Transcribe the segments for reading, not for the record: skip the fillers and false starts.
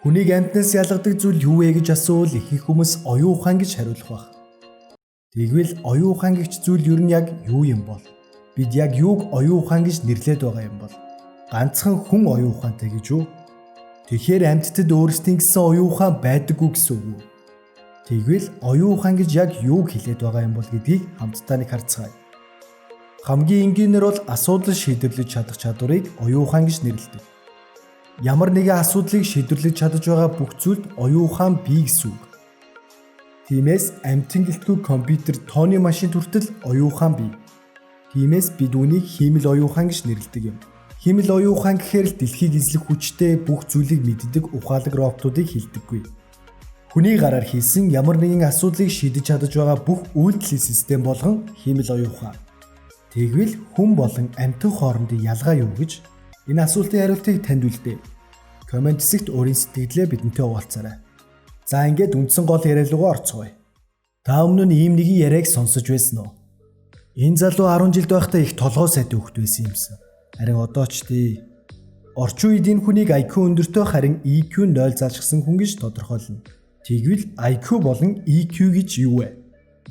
Хүнийг амьтнаас ялгадаг зүйл юу вэ гэж асуувал ихэнх хүмүүс оюун ухаан гэж хариулах баг. Тэгвэл оюун ухаан гэгч зүйл ер нь яг юу юм бол? Бид яг юуг оюун ухаан гэж нэрлэдэг байгаа юм бол? Ганцхан хүн оюун ухаантай гэж үү? Тэгэхээр амьтдад өөрсдийн гэсэн оюун ухаан байдаггүй гэсэн үг үү? Тэгвэл оюун ухаан гэж яг юуг хэлээд байгаа юм бол гэдгийг хамтдаа нэг харцгаая. Хамгийн энгийнээр бол асуудал шийдвэрлэж чадах чадварыг оюун ухаан гэж нэрлэдэг. Ямар нэгэн асуудлыг шийдвэрлэж чадаж байгаа бүх зүйлд оюун ухаан бий гэсэн үг. Тиймээс амьтан гэлтгүй компьютер, тооны машин хүртэл оюун ухаан бий. Тиймээс бид үүнийг хиймэл оюун ухаан гэж нэрлэдэг юм. Хиймэл оюун ухаан гэхээр л дэлхийг эзлэх хүчтэй бүх зүйлийг мэддэг ухаалаг роботуудыг хэлдэггүй. Хүний гараар хийсэн ямар нэгэн асуудлыг шийдэж чадаж байгаа бүх үйлдэлийн систем болгон хиймэл оюун ухаан. Тэгвэл хүн болон амьтан хоорондын ялгаа юу гэж энэ асуултын хариултыг танд үлдээ. Комент хэсэгт өөрийн сэтгэлдээ бидэнтэй хуваалцаарай. За ингээд үндсэн гол яриа руу орцгоё. Та өмнө нь ийм нэгэн яриаг сонсож байсан уу? Энэ залуу 10 жилд байхдаа их толгой сайтай хөхт байсан юмсан. Харин одоо ч тий. Орчин үед энэ хүнийг IQ өндөртэй харин EQ 0 заалжсан хүн гэж тодорхойлно. Тэгвэл IQ болон EQ гэж юу вэ?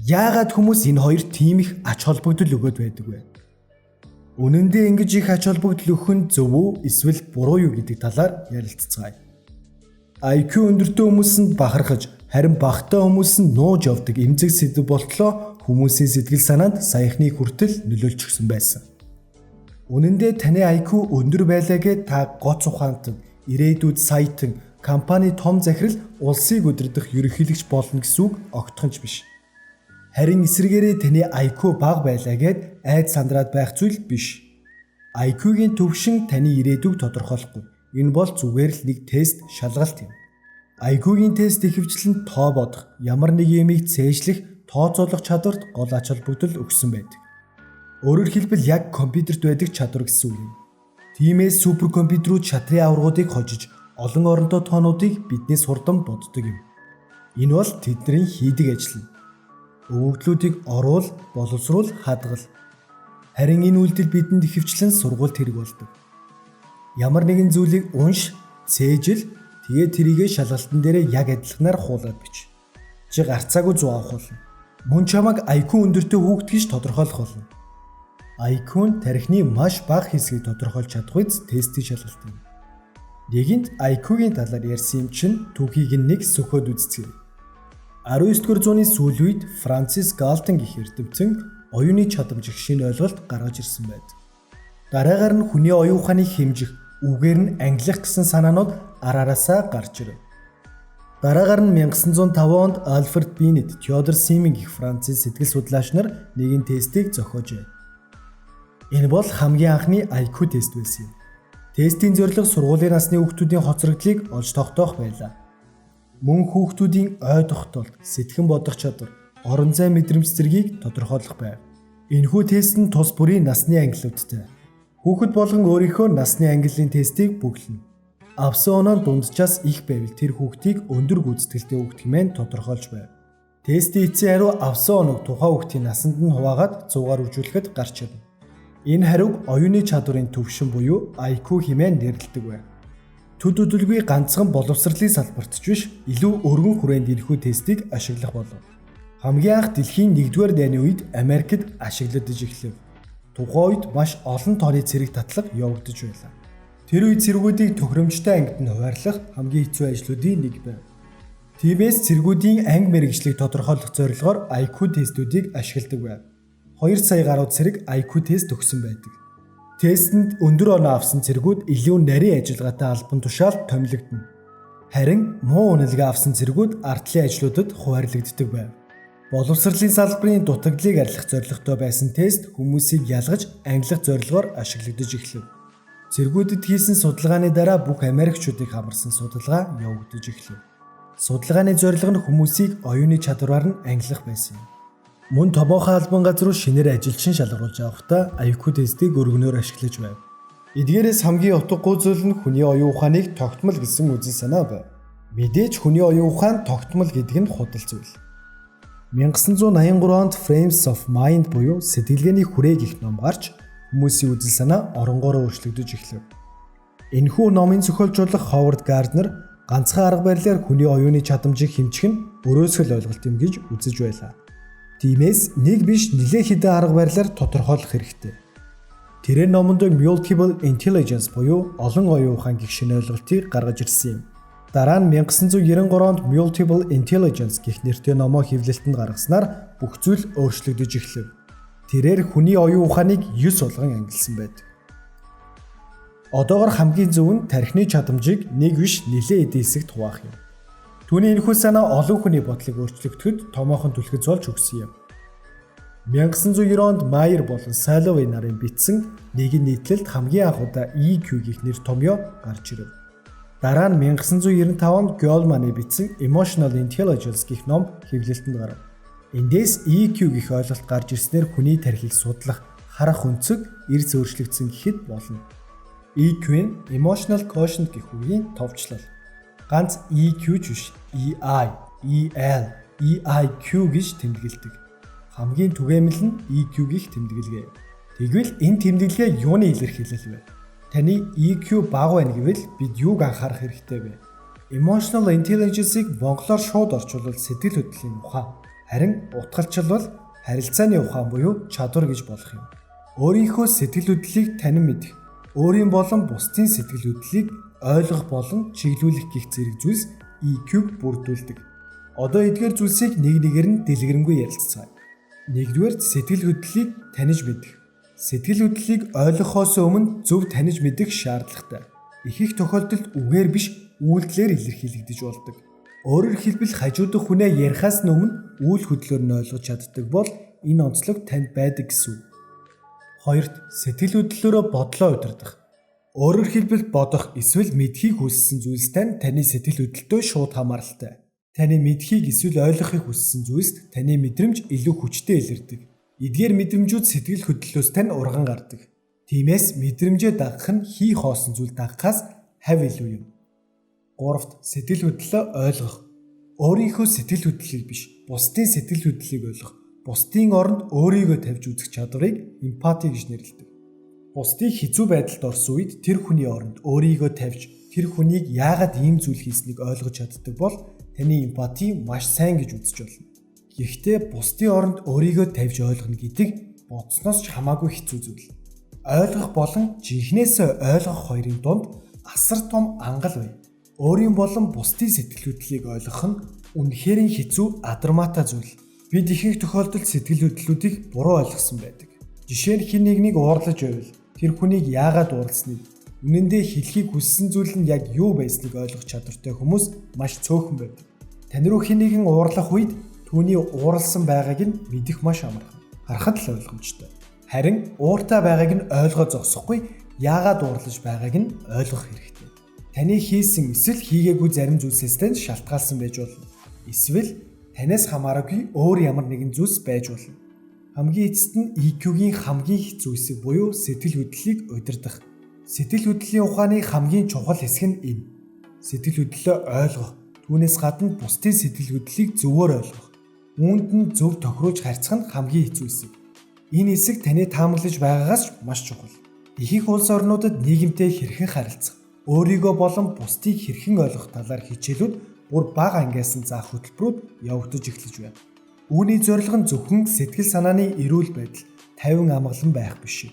Яагаад хүмүүс энэ хоёр тийм их ач холбогдол өгöd байдаг вэ? Үнэн дээр ингэж их ач холбогдол өгөх нь зөв үү эсвэл буруу юу гэдэг талаар ярилцгаая. IQ өндөртэй хүмүүс нь бахархаж, харин багатай хүмүүс нь нууж явдаг эмзэг сэдв болтлоо хүмүүсийн сэтгэл санаанд саяхны хүртэл нөлөөлж өгсөн байсан. Үнэн дээр таны IQ өндөр байлаа гэд та гоц ухаантан, ирээдүйд саятан, компани том захирал улсыг удирдах ерөнхийлөгч болно гэсэн үг огтхонч биш. Харин эсвэргээрээ таны IQ бага байлаа гэд айд сандраад байх зүйл биш. IQ-гийн төвшин таны ирээдүйг тодорхойлохгүй. Энэ бол зүгээр л нэг тест шалгалт юм. IQ-гийн тест ихэвчлэн тоо бодох, ямар нэг юмыг цээжлэх, тооцоолох чадварт гол ач холбогдол өгсөн байдаг. Өөрөөр хэлбэл яг компьютерт байдаг чадвар гэсэн үг юм. Тиймээс суперкомпьютерүүд шатрын аваргуудыг хожиж, олон оронтой тоонуудыг биднээс хурдан боддог юм. Энэ бол тэдний хийдэг ажил нь. Өгөгдлүүдийг оруул, боловсруул, хадгал. Харин энэ үйлдэл бидэнд ихэвчлэн сургуульд хэрэг болдог. Ямар нэгэн зүйлийг унш, цээжил, тэгээд тэрийгэ шалгалтын дээрээ яг адилханаар хуулаад бич. Чи гарцаагүй 100 авах болно. Мөн чамайг IQ өндөртэй хүүхэд гэж тодорхойлох болно. IQ нь тархины маш бага хэсгийг тодорхойлж чадах үз тестийн шалгалт юм. Нэгэнт IQ-гийн талаар ярьсан юм чинь түүхийг нэг сөхөөд үзцгээе. 19-р зууны сүүл үед Францис Галтен гэх эрдэмтэн оюуны чадамж жигшийн ойлголт гаргаж ирсэн байд. Дараагаар нь хүний оюун ухааныг хэмжих, үгээр нь ангилах гэсэн санаанууд араараасаа гарч ирэв. Дараагаар нь 1905 онд Альфред Бинет, Теодор Симон гэх Францын сэтгэл судлаач нар нэгэн тестийг зохиожээ. Энэ бол хамгийн анхны IQ тест байсан юм. Тестийн зорилго сургуулийн насны хүүхдүүдийн хоцрогдлыг олж тогтоох байлаа. Мөн хүүхдүүдийн ой тогтоолт, сэтгэн бодох чадвар, орон зай мэдрэмж зэргийг тодорхойлох байв. Энэхүү тест нь тус бүрийн насны ангиллуудтай. Хүүхэд болгон өөрийнхөө насны ангиллын тестийг бүглэнэ. Авсан оноо дунджаас их байвал тэр хүүхдийг өндөр гүйцэтгэлтэй хүүхд хэмээн тодорхойлж байв. Тестийн эцсийн хариу авсан оног тухайн хүүхдийн насанд нь хуваагаад 100-аар үржүүлэхэд гарч ирнэ. Энэ хариуг оюуны чадварын төвшин буюу IQ хэмээн нэрлэдэг байв. Төд өдөлгүй ганцхан боловсролын салбарт ч биш, илүү өргөн хүрээнд энэхүү тестийг ашиглах болов. Хамгийн анх дэлхийн 1-р дайны үед Америкт ашиглагдаж эхлэв. Тухайн үед маш олон тооны цэрэг татлага явагдаж байлаа. Тэр үед цэргүүдийг төхөөрөмжтой ангид нь хуваарлах хамгийн хэцүү ажлуудын нэг байв. Тиймээс цэргүүдийн анги мэргэжлийг тодорхойлох зорилгоор IQ тестүүдийг ашигладаг байв. 2 сая гаруй цэрэг IQ тест өгсөн байдаг. Тестэнд өндөр оноо авсан цэргүүд илүү нарийн ажиллагаатай албан тушаалд томилогдно. Харин муу үнэлгээ авсан цэргүүд ардлын ажлуудад хуваарлагддаг байв. Боловсролын салбарын дутагдлыг арилгах зорилготой байсан тест хүмүүсийг ялгаж ангилах зорилгоор ашиглагдаж эхлэв. Цэргүүдэд хийсэн судалгааны дараа бүх Америкчуудыг хамарсан судалгаа явагдаж эхлэв. Судалгааны зорилго нь хүмүүсийг оюуны чадвараар нь ангилах байсан юм. Мөн томоохон албан газар руу шинээр ажилчин шалгаруулж авахдаа IQ тестийг өргөнөөр ашиглаж байв. Эдгээрээс хамгийн утгагүй зүйл нь хүний оюун ухааныг тогтмол гэсэн үзэл санаа байв. Мэдээж хүний оюун ухаан тогтмол гэдэг нь худал зүйл. 1983 онд Frames of Mind буюу сэтгэлгээний хүрээ гэх ном гарч хүмүүсийн үзэл санаа оронгоороо өөрчлөгдөж эхлэв. Энэхүү номын зохиолч болох Ховард Гарднер Ганцхан арга барилаар хүний оюуны чадамжийг хэмжих нь өрөөсгөл ойлголт юм гэж үзэж байлаа. Тиймээс нэг биш нэлээд хэдэн арга барилаар тодорхойлох хэрэгтэй. Тэрээр номонд multiple intelligence буюу олон оюун ухаан гэх шинэ ойлголтыг гаргаж ирсэн юм. Дараа нь 1993 онд multiple intelligence гэх нэртэй номоо хэвлэлтэнд гаргаснаар бүх зүйл өөрчлөгдөж эхлэв. Тэрээр хүний оюун ухааныг 9 болгон ангилсан байдаг. Одоогоор хамгийн зөв нь тархины чадамжийг нэг биш нэлээд эдийн хэсэгт хуваах юм. Түүний энэхүү санаа олон хүний бодлыг өөрчлөгдөхөд томоохон түлхэж болж өгсөн юм. 1990 онд Майер болон Саловей нарын бичсэн нэгэн нийтлэлд хамгийн анх удаа EQ гэх нэр томьёо гарч ирэв. Дараа нь 1995 онд Goleman бичсэн Emotional Intelligence гэх ном хэвлэлтэнд гарав. Эндээс EQ гэх ойлголт гарч ирснээр хүний тархийг судлах, харах өнцөг эрс өөрчлөгдсөн гэхэд болно. EQ нь Emotional Quotient гэх үгийн товчлол. Ганц EQ ч биш, EI, EL, EIQ гэж тэмдэглэдэг. Хамгийн түгээмэл нь EQ гэх тэмдэглэгээ. Тэгвэл энэ тэмдэглэгээ юуны илэрхийлэл вэ? Таны EQ бага байна гэвэл бид юуг анхаарах хэрэгтэй вэ? Emotional intelligence-ийг монголоор шууд орчуулвал сэтгэл хөдлөлийн ухаан, харин утгалчил бол харилцааны ухаан буюу чадвар гэж болох юм. Өөрийнхөө сэтгэл хөдлөлийг танин мэдэх, өөрийн болон бусдын сэтгэл хөдлөлийг ойлгох болон чиглүүлэх гэх зэрэг зүйлс EQ-г бүрдүүлдэг. Одоо эдгээр зүйлсийг нэг нэгээр нь дэлгэрэнгүй ярилцгаая. Нэгдүгээр сэтгэл хөдлөлийг таних мэдэх. Сэтгэл хөдлөлийг ойлгохоос өмнө зөв таних мэдэх шаардлагатай. Их тохиолдолд үгээр биш үйлдэлээр илэрхийлэгдэж болдог. Өөрөөр хэлбэл хажуудах хүнээ ярихаас өмнө үйл хөдлөлөөр нь ойлгож чаддаг бол энэ онцлог танд байдаг гэсэн үг. Хоёрт сэтгэл хөдлөлөөрөө бодлоо удирдах. Өөрөөр хэлбэл бодох эсвэл мэдхийг хүссэн зүйлстэй таны сэтгэл хөдлөлтөө шууд хамааралтай. Таны мэдхийг эсвэл ойлгохыг хүссэн зүйлст таны мэдрэмж илүү хүчтэй илэрдэг. Эдгээр мэдрэмжүүд сэтгэл хөдлөлөөс тань урган гардаг. Тиймээс мэдрэмжээ дагах нь хий хоосон зүйл дагахаас хав илүү юм. Гуравт сэтгэл хөдлөлөө ойлгох. Өөрийнхөө сэтгэл хөдлөлийг биш, бусдын сэтгэл хөдлөлийг ойлгох. Бусдын оронд өөрийгөө тавьж үзэх чадварыг эмпати гэж нэрлэдэг. Бусдыг хэцүү байдалд орсон үед тэр хүний оронд өөрийгөө тавьж тэр хүнийг яагаад ийм зүйл хийснийг ойлгож чаддаг бол таны эмпати маш сайн гэж үзэж болно. Гэхдээ бусдын оронд өөрийгөө тавьж ойлгоно гэдэг бодсноос ч хамаагүй хэцүү зүйл. Ойлгох болон жинхнээсээ ойлгох хоёрын дунд асар том ангал бай. Өөрийн болон бусдын сэтгэл хөдлөлийг ойлгох нь үнэхээр хэцүү адармаатай зүйл. Бид ихэнх тохиолдолд сэтгэл хөдлөлүүдийг буруу ойлгосон байдаг. Жишээ нь хэн нэгнийг уурлаж байвал тэр хүнийг яагаад уурласныг, үнэн дээр хэлхийг хүссэн зүйл нь яг юу байсныг ойлгох чадвартай хүмүүс маш цөөхөн байдаг. Тань руу хэн нэгэн уурлах үед түүний ууралсан байгааг нь мэдэх маш амархан. Харахад л ойлгомжтой. Харин ууртай байгааг нь ойлгоо зогсохгүй яагаад уурлаж байгааг нь ойлгох хэрэгтэй. Таны хийсэн эсвэл хийгээгүй зарим зүйлсээс тань шалтгаалсан байж болно. Эсвэл танаас хамаараагүй өөр ямар нэгэн зүйлс байж болно. Хамгийн эцэст нь EQ-гийн хамгийн хэцүү хэсэг буюу сэтгэл хөдлөлийг удирдах. Сэтгэл хөдлөлийн ухааны хамгийн чухал хэсэг нь энэ. Сэтгэл хөдлөлөө ойлгох, түүнээс гадна бусдын сэтгэл хөдлөлийг зөвөр ойлгох. Үүнд нь зөв тохируулж харьцах нь хамгийн хэцүү хэсэг. Энэ хэсэг таны таамаглаж байгаагаас ч маш чухал. Ихэнх улс орнуудад нийгэмтэй хэрхэн харилцах, өөрийгөө болон бусдыг хэрхэн ойлгох талаар хичээлүүд бүр бага ангиасан заах хөтөлбөрүүд явагдаж эхэлж байна. Үүний зорилго нь зөвхөн сэтгэл санааны эрүүл байдал, тайван амгалан байх биш.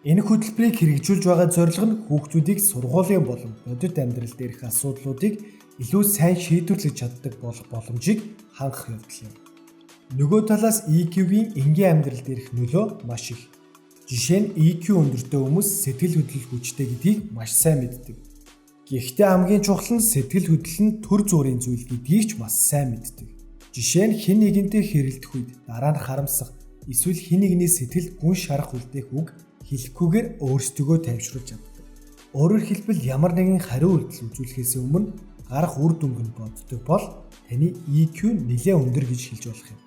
Энэ хөтөлбөрийг хэрэгжүүлж байгаа зорилго нь хүүхдүүдийг сургуулийн болон бодит амьдрал дээрх асуудлуудыг илүү сайн шийдвэрлэж чаддаг болох боломжийг хангах явдал юм. Нөгөө талаас EQ-гийн энгийн амьдрал дээрх нөлөө маш их. Жишээ нь EQ өндөртэй хүмүүс сэтгэл хөдлөл хүчтэй гэдгийг маш сайн мэддэг. Гэхдээ хамгийн чухал нь сэтгэл хөдлөл нь төр зүрийн зүйл гэдгийг ч маш сайн мэддэг. Жишээ нь хэн нэгэнтэй хэрэлдэх үед дараа нь харамсах, эсвэл хэн нэгний сэтгэл гүн шарах үлдээх үг хэлэхгүйгээр өөрсдөө тайвшруулж чаддаг. Өөрөөр хэлбэл ямар нэгэн хариу үйлдэл үзүүлэхээс өмнө гарах үр дүнг нь боддог бол таны EQ нэлээд өндөр гэж хэлж болох юм.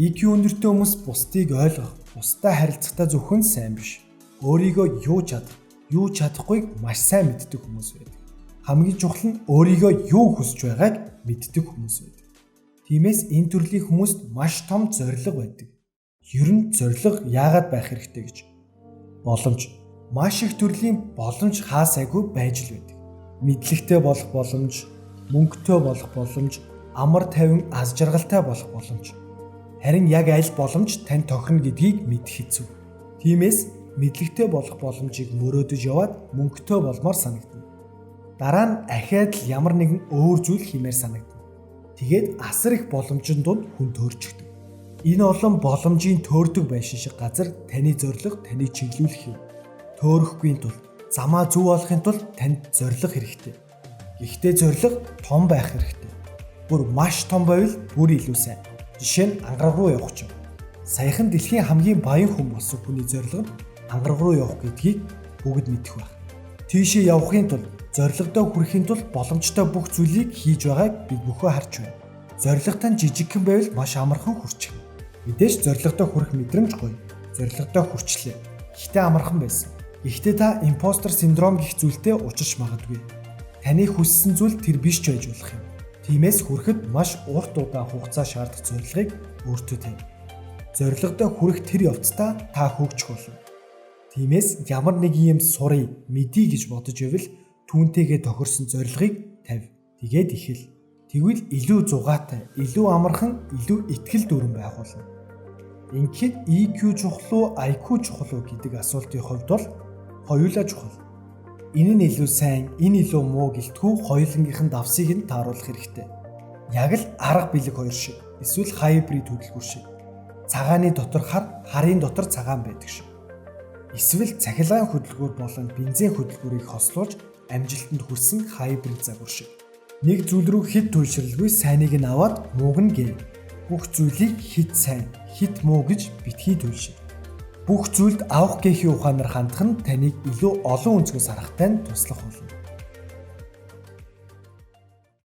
EQ өндөртэй хүмүүс бусдыг ойлгох, бусдаа харилцахдаа зөвхөн сайн биш. Өөрийгөө юу чадах, юу чадахгүйг маш сайн мэддэг хүмүүс байдаг. Хамгийн чухал нь өөрийгөө юу хүсэж байгааг мэддэг хүмүүс байдаг. Тиймээс энэ төрлийн хүмүүст маш том зорилго байдаг. Ер нь зорилго яагаад байх хэрэгтэй гэж. Боломж. Маш их төрлийн боломж хаасайгүй байж л байдаг. Мэдлэгтэй болох боломж, мөнгөтэй болох боломж, амар тайван аз жаргалтай болох боломж. Харин яг аль боломж тань тохирно гэдгийг мэдэх хэцүү. Тиймээс мэдлэгтэй болох боломжийг мөрөөдөж яваад мөнгөтэй болмоор санагдана. Дараа нь ахиад л ямар нэгэн өөр зүйл хиймээр санагдана. Тэгээд асар их боломжийн дунд хүн төөрчөгдөв. Энэ олон боломжийн төөрдөг байшин шиг газар таны зорилго таныг чиглүүлэх юм. Төөрөхгүй тул замаа зөв олохын тулд танд зорилго хэрэгтэй. Гэхдээ зорилго том байх хэрэгтэй. Бүр маш том байвал бүр илүү сайн. Жишээ нь ангараг руу явах ч юм. Саяхан дэлхийн хамгийн баян хүн болсон хүний зорилго нь ангараг руу явах гэдгийг бүгд мэдэх байх. Тийшээ явахын тулд зорилгодоо хүрэхин тулд боломжтой бүх зүйлийг хийж байгааг бид бүхэн харж байна. Зорилготой нь жижигхэн байвал маш амархан хүрчих. Мэдээж зорилгодоо хүрэх мэдрэмж гоё. Зорилгодоо хүрчлээ. Гэхдээ амархан байсан. Гэхдээ та импостер синдром гэх зүйлтэй учирч магадгүй. Таны хүссэн зүйл тэр биш ч байж болох юм. Тиймээс хүрэхэд маш урт удаан хугацаа шаардах зорилгыг өөртөө тавь. Зорилгодоо хүрэх тэр явцдаа та хөгжих болно. Тиймээс ямар нэг юм сурыг, мэдий гэж бодож ивэл түүнтэйгээ тохирсон зорилгыг тавь. Тэгээд ихэл. Тэгвэл илүү зугаатай, илүү амархан, илүү ихтгэл дүүрэн байх болно. Ингээд EQ чухал уу, IQ чухал уу гэдэг асуултын хувьд бол хоёулаа чухал. Энэ нь илүү сайн, энэ илүү муу гэлтгүү хоёулангийнх нь давсыг нь тааруулах хэрэгтэй. Яг л арга бэлэг хоёр шиг, эсвэл хайбрид хөдөлгүүр шиг. Цагааны дотор хар, харын дотор цагаан байдаг шиг. Эсвэл цахилгаан хөдөлгүүр болон бензин хөдөлгүүрийг хослуулж амжилтанд хүрсэн хайбрид загвар шиг. Нэг зүйл рүү хэд туйлшралгүй сайныг нь аваад мууг нь гээв. Бүх зүйлийг хэд сайн, хэд муу гэж битгий туйлшир. Бүх зүйлд авах гэхийн ухаанаар хандах нь таныг илүү олон өнцгөөс харахтай нь туслах болно.